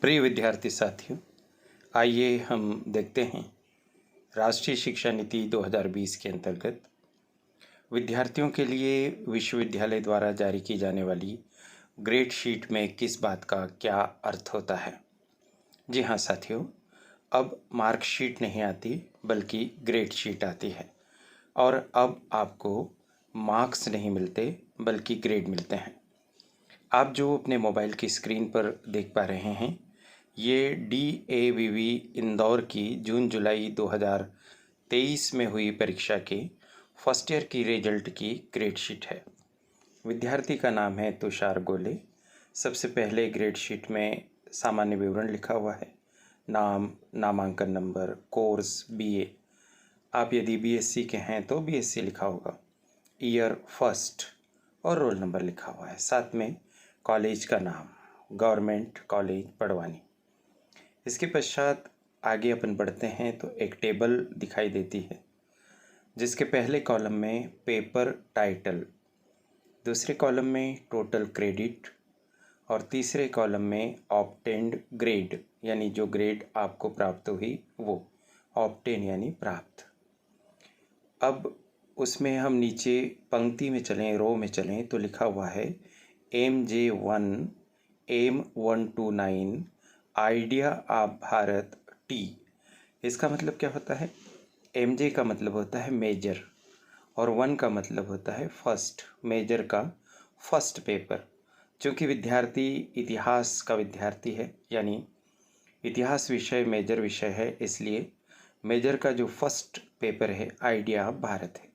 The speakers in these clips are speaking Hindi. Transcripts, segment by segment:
प्रिय विद्यार्थी साथियों, आइए हम देखते हैं राष्ट्रीय शिक्षा नीति 2020 के अंतर्गत विद्यार्थियों के लिए विश्वविद्यालय द्वारा जारी की जाने वाली ग्रेड शीट में किस बात का क्या अर्थ होता है। जी हाँ साथियों, अब मार्कशीट नहीं आती बल्कि ग्रेड शीट आती है और अब आपको मार्क्स नहीं मिलते बल्कि ग्रेड मिलते हैं। आप जो अपने मोबाइल की स्क्रीन पर देख पा रहे हैं, ये DAVV इंदौर की जून जुलाई 2023 में हुई परीक्षा के फर्स्ट ईयर की रिजल्ट की ग्रेड शीट है। विद्यार्थी का नाम है तुषार गोले। सबसे पहले ग्रेड शीट में सामान्य विवरण लिखा हुआ है, नाम, नामांकन नंबर, कोर्स BA। आप यदि BSc के हैं तो BSc लिखा होगा, ईयर फर्स्ट और रोल नंबर लिखा हुआ है। साथ में कॉलेज का नाम, गवर्नमेंट कॉलेज पड़वानी। इसके पश्चात आगे अपन बढ़ते हैं तो एक टेबल दिखाई देती है जिसके पहले कॉलम में पेपर टाइटल, दूसरे कॉलम में टोटल क्रेडिट और तीसरे कॉलम में ऑब्टेन्ड ग्रेड यानी जो ग्रेड आपको प्राप्त हुई वो ऑब्टेन यानी प्राप्त। अब उसमें हम नीचे पंक्ति में चलें, रो में चलें तो लिखा हुआ है MJ1 M129 idea of Bharat T। इसका मतलब क्या होता है? MJ का मतलब होता है मेजर और 1 का मतलब होता है फर्स्ट, मेजर का फर्स्ट पेपर। चूँकि विद्यार्थी इतिहास का विद्यार्थी है यानी इतिहास विषय मेजर विषय है, इसलिए मेजर का जो फर्स्ट पेपर है आइडिया ऑफ भारत है।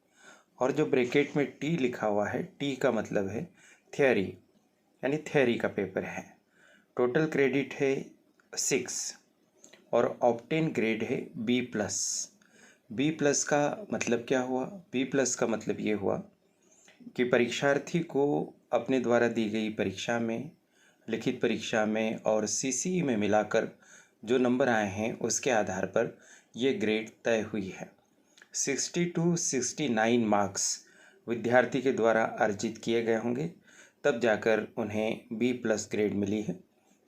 और जो ब्रैकेट में T लिखा हुआ है, T का मतलब है थियोरी यानी थियोरी का पेपर है। टोटल क्रेडिट है 6 और ऑब्टेन ग्रेड है B+। B+ का मतलब क्या हुआ? B+ का मतलब ये हुआ कि परीक्षार्थी को अपने द्वारा दी गई परीक्षा में, लिखित परीक्षा में और CCE में मिलाकर जो नंबर आए हैं उसके आधार पर ये ग्रेड तय हुई है। 60 to 69 मार्क्स विद्यार्थी के द्वारा अर्जित किए गए होंगे, तब जाकर उन्हें B+ ग्रेड मिली है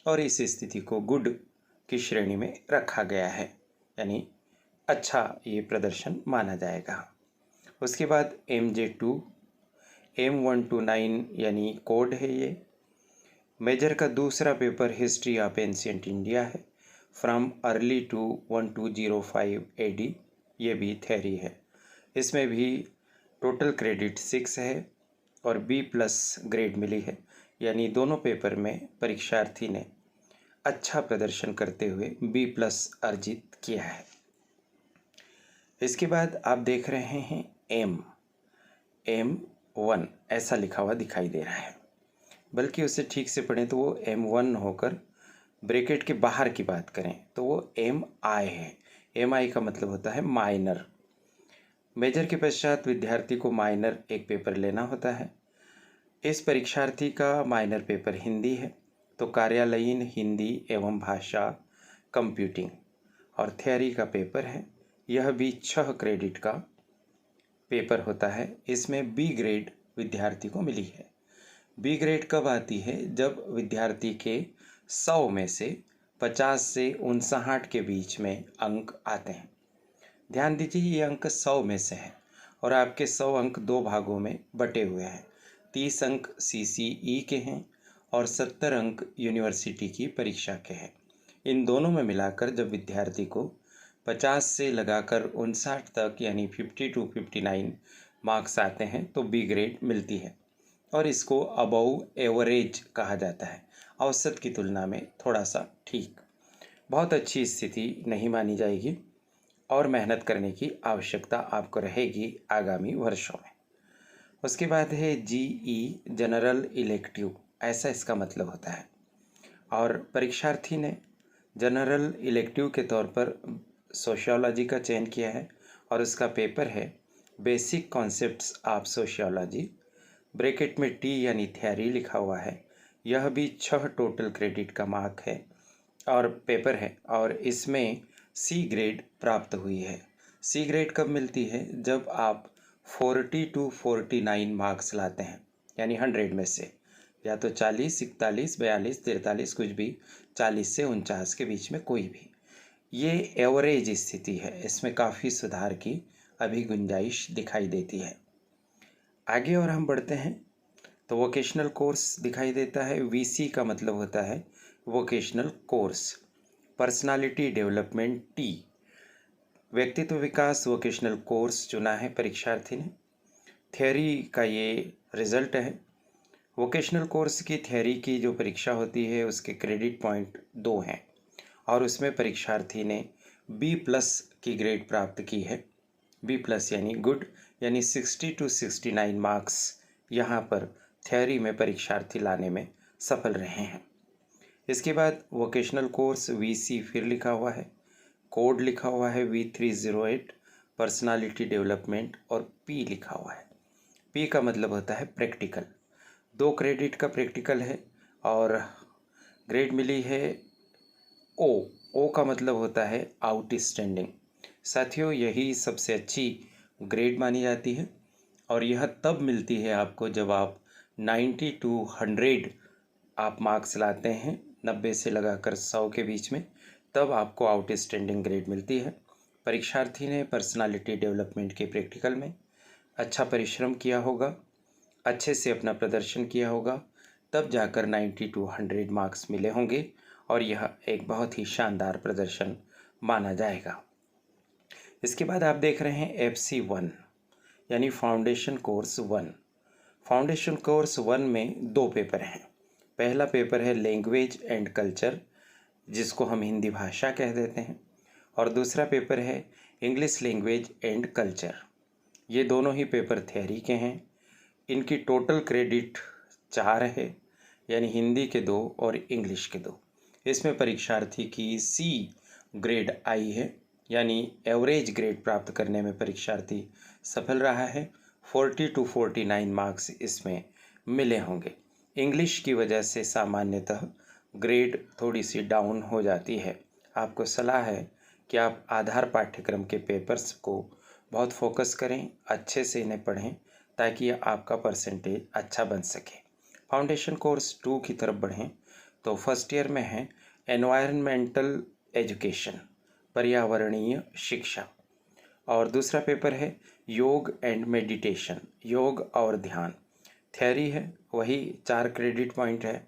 और इस स्थिति को गुड की श्रेणी में रखा गया है, यानी अच्छा ये प्रदर्शन माना जाएगा। उसके बाद MJ2 M129 यानी कोड है। ये मेजर का दूसरा paper history of ancient India है, फ्रॉम अर्ली टू 1205 AD। ये भी थ्योरी है। इसमें भी टोटल क्रेडिट 6 है और B+ ग्रेड मिली है, यानी दोनों पेपर में परीक्षार्थी ने अच्छा प्रदर्शन करते हुए B+ अर्जित किया है। इसके बाद आप देख रहे हैं M1 ऐसा लिखा हुआ दिखाई दे रहा है, बल्कि उसे ठीक से पढ़ें तो वो M1 होकर ब्रैकेट के बाहर की बात करें तो वो MI है। MI का मतलब होता है माइनर। मेजर के पश्चात विद्यार्थी को माइनर एक पेपर लेना होता है। इस परीक्षार्थी का माइनर पेपर हिंदी है तो कार्यालयीन हिंदी एवं भाषा कंप्यूटिंग और थियोरी का पेपर है। यह भी 6 क्रेडिट का पेपर होता है। इसमें B ग्रेड विद्यार्थी को मिली है। B ग्रेड कब आती है? जब विद्यार्थी के 100 में से 50 से 59 के बीच में अंक आते हैं। ध्यान दीजिए, ये अंक 100 में से हैं और आपके 100 अंक 2 भागों में बटे हुए हैं। 30 अंक CCE के हैं और 70 अंक यूनिवर्सिटी की परीक्षा के हैं। इन दोनों में मिलाकर जब विद्यार्थी को 50 से लगाकर 59 तक यानी 50 to 59 मार्क्स आते हैं तो B ग्रेड मिलती है और इसको अबव एवरेज कहा जाता है, औसत की तुलना में थोड़ा सा ठीक। बहुत अच्छी स्थिति नहीं मानी जाएगी और मेहनत करने की आवश्यकता आपको रहेगी आगामी वर्षों में। उसके बाद है GE जनरल इलेक्टिव, ऐसा इसका मतलब होता है और परीक्षार्थी ने जनरल इलेक्टिव के तौर पर सोशियोलॉजी का चयन किया है और उसका पेपर है basic concepts of sociology. Bracket में T यानी थियोरी लिखा हुआ है। यह भी 6 टोटल क्रेडिट का मार्क है और पेपर है और इसमें C ग्रेड प्राप्त हुई है। C ग्रेड कब मिलती है? जब आप 40 to 49 मार्क्स लाते हैं, यानी 100 में से या तो 40, 41, 42, 43, कुछ भी 40 से 49 के बीच में कोई भी। ये एवरेज स्थिति है, इसमें काफ़ी सुधार की अभी गुंजाइश दिखाई देती है। आगे और हम बढ़ते हैं तो वोकेशनल कोर्स दिखाई देता है। वीसी का मतलब होता है vocational course. Personality development T, व्यक्तित्व विकास वोकेशनल कोर्स चुना है परीक्षार्थी ने। थ्योरी का ये रिजल्ट है। वोकेशनल कोर्स की थ्योरी की जो परीक्षा होती है उसके क्रेडिट पॉइंट 2 हैं और उसमें परीक्षार्थी ने B+ की ग्रेड प्राप्त की है। B+ यानी गुड, यानी 60 to 69 मार्क्स यहाँ पर थ्योरी में परीक्षार्थी लाने में सफल रहे हैं। इसके बाद वोकेशनल कोर्स VC फिर लिखा हुआ है, कोड लिखा हुआ है V308 पर्सनालिटी डेवलपमेंट और P लिखा हुआ है। P का मतलब होता है प्रैक्टिकल। 2 क्रेडिट का प्रैक्टिकल है और ग्रेड मिली है O। O का मतलब होता है आउटस्टैंडिंग। साथियों, यही सबसे अच्छी ग्रेड मानी जाती है और यह तब मिलती है आपको जब आप 90 to 100 आप मार्क्स लाते हैं, 90 से लगाकर 100 के बीच में, तब आपको आउटस्टैंडिंग ग्रेड मिलती है। परीक्षार्थी ने पर्सनालिटी डेवलपमेंट के प्रैक्टिकल में अच्छा परिश्रम किया होगा, अच्छे से अपना प्रदर्शन किया होगा, तब जाकर 90 to 100 मार्क्स मिले होंगे और यह एक बहुत ही शानदार प्रदर्शन माना जाएगा। इसके बाद आप देख रहे हैं FC1 यानी फाउंडेशन कोर्स 1। फाउंडेशन कोर्स 1 में 2 पेपर हैं। पहला पेपर है लैंग्वेज एंड कल्चर, जिसको हम हिंदी भाषा कह देते हैं, और दूसरा पेपर है इंग्लिश लैंग्वेज एंड कल्चर। ये दोनों ही पेपर थ्योरी के हैं। इनकी टोटल क्रेडिट 4 है, यानी हिंदी के 2 और इंग्लिश के 2। इसमें परीक्षार्थी की C ग्रेड आई है, यानी एवरेज ग्रेड प्राप्त करने में परीक्षार्थी सफल रहा है। 40 to 49 मार्क्स इसमें मिले होंगे। इंग्लिश की वजह से सामान्यतः ग्रेड थोड़ी सी डाउन हो जाती है। आपको सलाह है कि आप आधार पाठ्यक्रम के पेपर्स को बहुत फोकस करें, अच्छे से इन्हें पढ़ें ताकि आपका परसेंटेज अच्छा बन सके। फाउंडेशन कोर्स 2 की तरफ बढ़ें तो फर्स्ट ईयर में है एनवायरमेंटल एजुकेशन, पर्यावरणीय शिक्षा, और दूसरा पेपर है योग एंड मेडिटेशन, योग और ध्यान। थ्योरी है, वही 4 क्रेडिट पॉइंट है।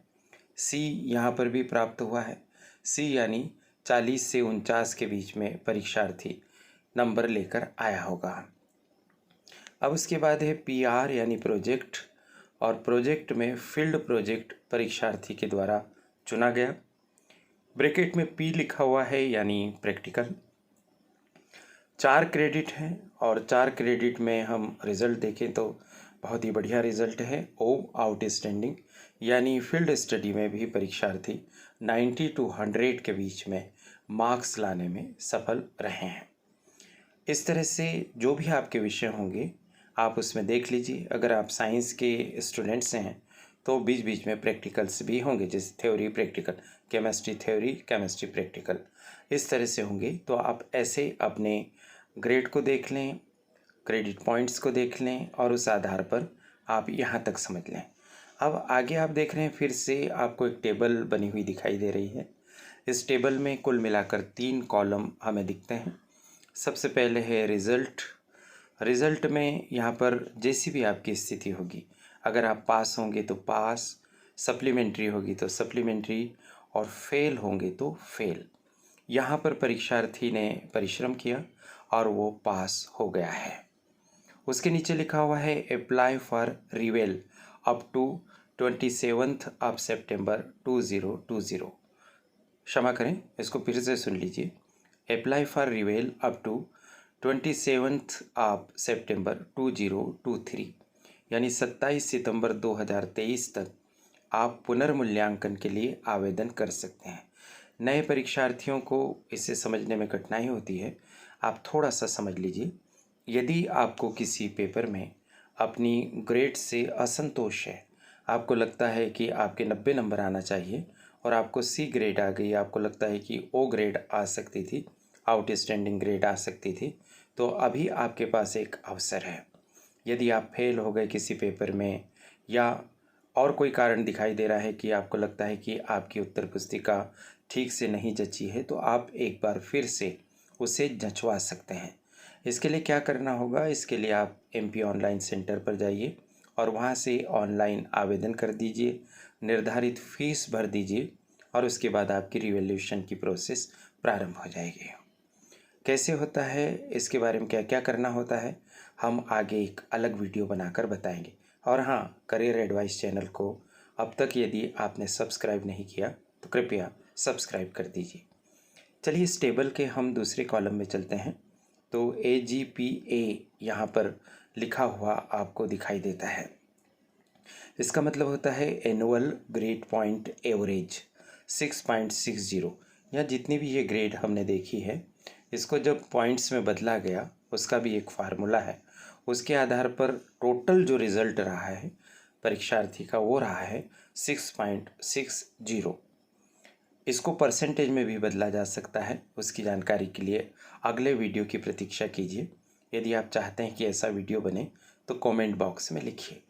C यहाँ पर भी प्राप्त हुआ है। C यानी 40 से 49 के बीच में परीक्षार्थी नंबर लेकर आया होगा। अब उसके बाद है PR यानी प्रोजेक्ट, और प्रोजेक्ट में फील्ड प्रोजेक्ट परीक्षार्थी के द्वारा चुना गया। ब्रैकेट में P लिखा हुआ है यानी प्रैक्टिकल। 4 क्रेडिट हैं और 4 क्रेडिट में हम रिज़ल्ट देखें तो बहुत ही बढ़िया रिज़ल्ट है। O आउटस्टैंडिंग, यानी फील्ड स्टडी में भी परीक्षार्थी 90 to 100 के बीच में मार्क्स लाने में सफल रहे हैं। इस तरह से जो भी आपके विषय होंगे आप उसमें देख लीजिए। अगर आप साइंस के स्टूडेंट्स हैं तो बीच बीच में प्रैक्टिकल्स भी होंगे, जैसे theory practical, chemistry theory, chemistry practical, इस तरह से होंगे। तो आप ऐसे अपने ग्रेड को देख लें, क्रेडिट पॉइंट्स को देख लें और उस आधार पर आप यहाँ तक समझ लें। अब आगे आप देख रहे हैं, फिर से आपको एक टेबल बनी हुई दिखाई दे रही है। इस टेबल में कुल मिलाकर 3 कॉलम हमें दिखते हैं। सबसे पहले है रिज़ल्ट। रिज़ल्ट में यहाँ पर जैसी भी आपकी स्थिति होगी, अगर आप पास होंगे तो पास, सप्लीमेंट्री होगी तो सप्लीमेंट्री, और फेल होंगे तो फेल। यहाँ पर परीक्षार्थी ने परिश्रम किया और वो पास हो गया है। उसके नीचे लिखा हुआ है apply for revel up to 27 सितंबर 2020। क्षमा करें, इसको फिर से सुन लीजिए। Apply for revel up to 27 सितंबर 2023, यानी 27 सितंबर 2023 तक आप पुनर्मूल्यांकन के लिए आवेदन कर सकते हैं। नए परीक्षार्थियों को इसे समझने में कठिनाई होती है, आप थोड़ा सा समझ लीजिए। यदि आपको किसी पेपर में अपनी ग्रेड से असंतोष है, आपको लगता है कि आपके 90 नंबर आना चाहिए और आपको C ग्रेड आ गई, आपको लगता है कि O ग्रेड आ सकती थी, आउटस्टैंडिंग ग्रेड आ सकती थी, तो अभी आपके पास एक अवसर है। यदि आप फेल हो गए किसी पेपर में या और कोई कारण दिखाई दे रहा है कि आपको लगता है कि आपकी उत्तर पुस्तिका ठीक से नहीं जची है, तो आप एक बार फिर से उसे जंचवा सकते हैं। इसके लिए क्या करना होगा, इसके लिए आप MP ऑनलाइन सेंटर पर जाइए और वहाँ से ऑनलाइन आवेदन कर दीजिए, निर्धारित फीस भर दीजिए और उसके बाद आपकी रिवैल्यूएशन की प्रोसेस प्रारंभ हो जाएगी। कैसे होता है, इसके बारे में क्या क्या करना होता है, हम आगे एक अलग वीडियो बनाकर बताएंगे। और हाँ, करियर एडवाइस चैनल को अब तक यदि आपने सब्सक्राइब नहीं किया तो कृपया सब्सक्राइब कर दीजिए। चलिए इस टेबल के हम दूसरे कॉलम में चलते हैं। तो AGPA यहाँ पर लिखा हुआ आपको दिखाई देता है। इसका मतलब होता है एनुअल ग्रेड पॉइंट एवरेज 6.60। या जितनी भी ये ग्रेड हमने देखी है, इसको जब पॉइंट्स में बदला गया उसका भी एक फार्मूला है। उसके आधार पर टोटल जो रिज़ल्ट रहा है परीक्षार्थी का वो रहा है 6.60। इसको परसेंटेज में भी बदला जा सकता है। उसकी जानकारी के लिए अगले वीडियो की प्रतीक्षा कीजिए। यदि आप चाहते हैं कि ऐसा वीडियो बने तो कमेंट बॉक्स में लिखिए।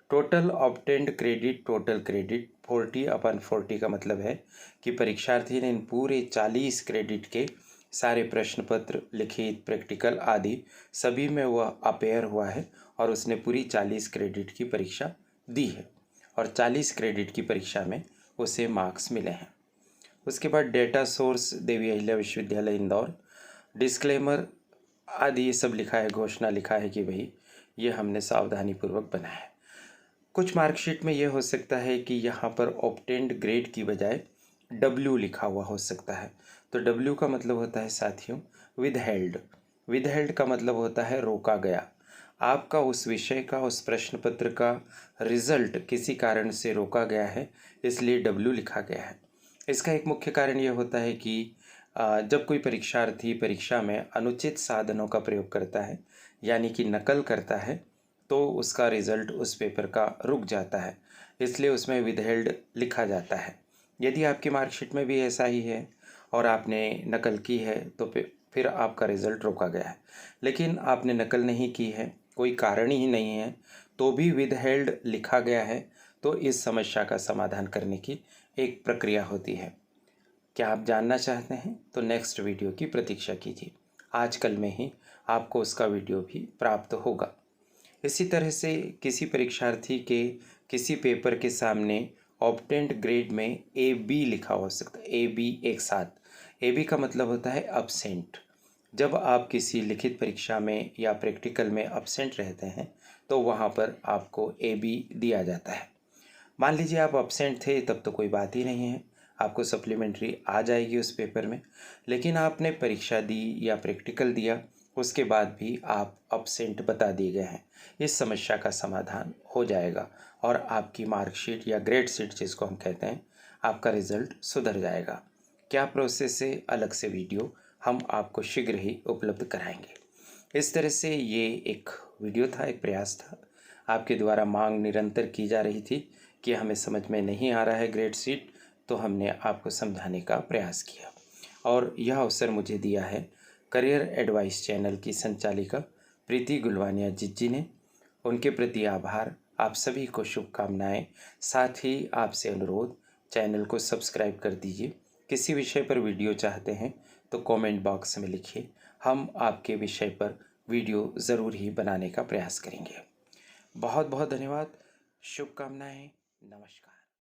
Total obtained credit, total credit 40/40 का मतलब है कि परीक्षार्थी ने इन पूरे 40 क्रेडिट के सारे प्रश्न पत्र, लिखित, प्रैक्टिकल आदि सभी में वह अपेयर हुआ है और उसने पूरी 40 क्रेडिट की परीक्षा दी है और 40 क्रेडिट की परीक्षा में उसे मार्क्स मिले हैं। उसके बाद डेटा सोर्स देवी अहिल्या विश्वविद्यालय इंदौर, डिस्क्लेमर आदि ये सब लिखा है, घोषणा लिखा है कि भाई ये हमने सावधानीपूर्वक बनाया है। कुछ मार्कशीट में ये हो सकता है कि यहाँ पर ऑब्टेंड ग्रेड की बजाय W लिखा हुआ हो सकता है। तो W का मतलब होता है साथियों विदहेल्ड। विदहेल्ड का मतलब होता है रोका गया। आपका उस विषय का, उस प्रश्न पत्र का रिजल्ट किसी कारण से रोका गया है, इसलिए W लिखा गया है। इसका एक मुख्य कारण ये होता है कि जब कोई परीक्षार्थी परीक्षा में अनुचित साधनों का प्रयोग करता है, यानी कि नकल करता है, तो उसका रिज़ल्ट उस पेपर का रुक जाता है, इसलिए उसमें विदहेल्ड लिखा जाता है। यदि आपकी मार्कशीट में भी ऐसा ही है और आपने नकल की है तो फिर आपका रिज़ल्ट रोका गया है। लेकिन आपने नकल नहीं की है, कोई कारण ही नहीं है, तो भी विदहेल्ड लिखा गया है, तो इस समस्या का समाधान करने की एक प्रक्रिया होती है। क्या आप जानना चाहते हैं तो नेक्स्ट वीडियो की प्रतीक्षा कीजिए। आजकल में ही आपको उसका वीडियो भी प्राप्त होगा। इसी तरह से किसी परीक्षार्थी के किसी पेपर के सामने ऑब्टेंड ग्रेड में AB लिखा हो सकता है, AB एक साथ। AB का मतलब होता है अब्सेंट। जब आप किसी लिखित परीक्षा में या प्रैक्टिकल में अब्सेंट रहते हैं तो वहाँ पर आपको AB दिया जाता है। मान लीजिए आप अब्सेंट थे, तब तो कोई बात ही नहीं है, आपको सप्लीमेंट्री आ जाएगी उस पेपर में। लेकिन आपने परीक्षा दी या प्रैक्टिकल दिया, उसके बाद भी आप अब्सेंट बता दिए गए हैं, इस समस्या का समाधान हो जाएगा और आपकी मार्कशीट या ग्रेड शीट जिसको हम कहते हैं, आपका रिज़ल्ट सुधर जाएगा। क्या प्रोसेस है, अलग से वीडियो हम आपको शीघ्र ही उपलब्ध कराएंगे। इस तरह से ये एक वीडियो था, एक प्रयास था। आपके द्वारा मांग निरंतर की जा रही थी कि हमें समझ में नहीं आ रहा है ग्रेड शीट, तो हमने आपको समझाने का प्रयास किया और यह अवसर मुझे दिया है करियर एडवाइस चैनल की संचालिका प्रीति गुलवानिया जी ने। उनके प्रति आभार, आप सभी को शुभकामनाएं। साथ ही आपसे अनुरोध, चैनल को सब्सक्राइब कर दीजिए। किसी विषय पर वीडियो चाहते हैं तो कमेंट बॉक्स में लिखिए, हम आपके विषय पर वीडियो ज़रूर ही बनाने का प्रयास करेंगे। बहुत बहुत धन्यवाद, शुभकामनाएं, नमस्कार।